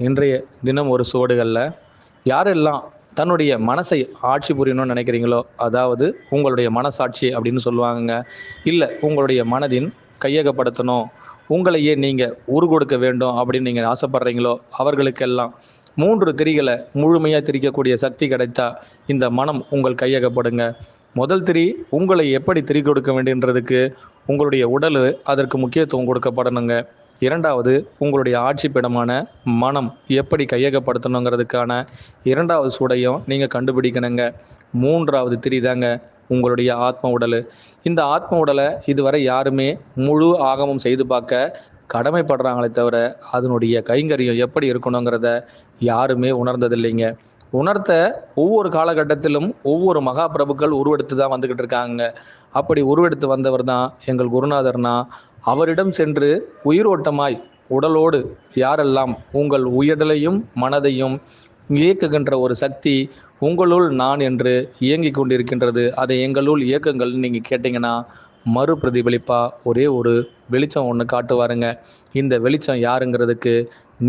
இன்றைய தினம் ஒரு சுவடுகளில் யாரெல்லாம் தன்னுடைய மனசை ஆட்சி புரியணும்னு நினைக்கிறீங்களோ, அதாவது உங்களுடைய மனசாட்சி அப்படின்னு சொல்லுவாங்கங்க. இல்லை உங்களுடைய மனதின் கையகப்படுத்தணும், உங்களையே நீங்கள் கொடுக்க வேண்டும் அப்படின்னு நீங்கள் ஆசைப்படுறீங்களோ, அவர்களுக்கெல்லாம் 3 திரிகளை முழுமையாக திரிக்கக்கூடிய சக்தி கிடைத்தா இந்த மனம் உங்கள் கையகப்படுங்க. முதல் திரி உங்களை எப்படி திரி கொடுக்க வேண்டியன்றதுக்கு உங்களுடைய உடல் அதற்கு முக்கியத்துவம் கொடுக்கப்படணுங்க. இரண்டாவது உங்களுடைய ஆட்சி பிடமான மனம் எப்படி கையகப்படுத்தணுங்கிறதுக்கான இரண்டாவது சூடையும் நீங்கள் கண்டுபிடிக்கணுங்க. மூன்றாவது திரி தாங்க உங்களுடைய ஆத்ம உடல். இந்த ஆத்ம உடலை இதுவரை யாருமே முழு ஆகமம் செய்து பார்க்க கடமைப்படுறாங்களே தவிர அதனுடைய கைங்கரியம் எப்படி இருக்கணுங்கிறத யாருமே உணர்ந்ததில்லைங்க. உணர்த்த ஒவ்வொரு காலகட்டத்திலும் ஒவ்வொரு மகா பிரபுக்கள் உருவெடுத்து தான் வந்துக்கிட்டு இருக்காங்க. அப்படி உருவெடுத்து வந்தவர் தான் எங்கள் குருநாதர்னா. அவரிடம் சென்று உயிரோட்டமாய் உடலோடு யாரெல்லாம் உங்கள் உயடலையும் மனதையும் இயக்குகின்ற ஒரு சக்தி உங்களுள் நான் என்று இயங்கிக் கொண்டிருக்கின்றது, அதை எங்களுள் இயக்குங்கள் நீங்கள் கேட்டிங்கன்னா மறு பிரதிபலிப்பா ஒரே ஒரு வெளிச்சம் ஒன்று காட்டுவாருங்க. இந்த வெளிச்சம் யாருங்கிறதுக்கு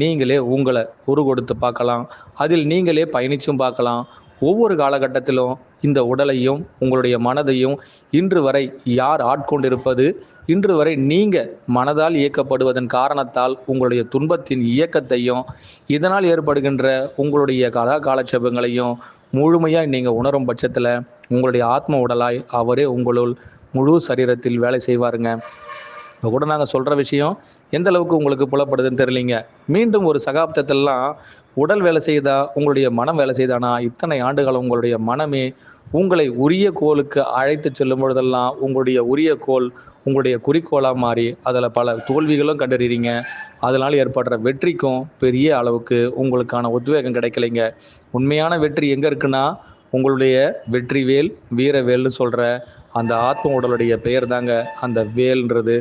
நீங்களே உங்களை கொடுத்து பார்க்கலாம். அதில் நீங்களே பயணிச்சும் பார்க்கலாம். ஒவ்வொரு காலகட்டத்திலும் இந்த உடலையும் உங்களுடைய மனதையும் இன்று வரை யார் ஆட்கொண்டிருப்பது, இன்று வரை நீங்கள் மனதால் இயக்கப்படுவதன் காரணத்தால் உங்களுடைய துன்பத்தின் இயக்கத்தையும் இதனால் ஏற்படுகின்ற உங்களுடைய காலட்சேபங்களையும் முழுமையாக நீங்கள் உணரும் பட்சத்தில் உங்களுடைய ஆத்ம உடலாய் அவரே உங்களுள் முழு சரீரத்தில் வேலை செய்வாருங்க. இப்போ கூட நாங்கள் சொல்கிற விஷயம் எந்த அளவுக்கு உங்களுக்கு புலப்படுதுன்னு தெரியலிங்க. மீண்டும் ஒரு சகாப்தத்திலலாம் உடல் வேலை செய்தா உங்களுடைய மனம் வேலை செய்தானா, இத்தனை ஆண்டுகள் உங்களுடைய மனமே உங்களை உரிய கோலுக்கு அழைத்து செல்லும் பொழுதெல்லாம் உங்களுடைய உரிய கோல் உங்களுடைய குறிக்கோளாக மாறி அதில் பல தோல்விகளும் கண்டறிறீங்க. அதனால் ஏற்படுற வெற்றிக்கும் பெரிய அளவுக்கு உங்களுக்கான உத்வேகம் கிடைக்கலைங்க. உண்மையான வெற்றி எங்கே இருக்குன்னா உங்களுடைய வெற்றிவேல் வீரவேல்னு சொல்கிற அந்த ஆத்ம உடலுடைய பெயர் தாங்க அந்த வேல்ன்றது.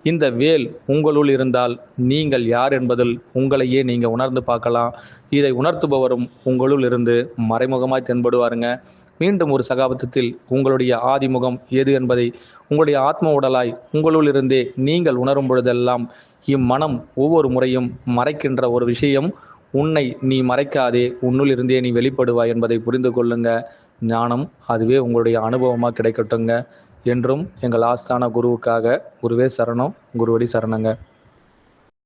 இந்த வேல் உங்களுள் இருந்தால் நீங்கள் யார் என்பதில் உங்களையே நீங்கள் உணர்ந்து பார்க்கலாம். இதை உணர்த்துபவரும் உங்களுள் இருந்து மறைமுகமாய் தென்படுவாருங்க. மீண்டும் ஒரு சகாப்தத்தில் உங்களுடைய ஆதிமுகம் எது என்பதை உங்களுடைய ஆத்ம உடலாய் உங்களுள் இருந்தே நீங்கள் உணரும் பொழுதெல்லாம் இம்மனம் ஒவ்வொரு முறையும் மறைக்கின்ற ஒரு விஷயம், உன்னை நீ மறைக்காதே, உன்னுள் இருந்தே நீ வெளிப்படுவாய் என்பதை புரிந்து கொள்ளுங்க. ஞானம் அதுவே உங்களுடைய அனுபவமாக கிடைக்கட்டுங்க. என்றும் எங்கள் ஆஸ்தான குருவுக்காக குருவே சரணம், குருவடி சரணங்க.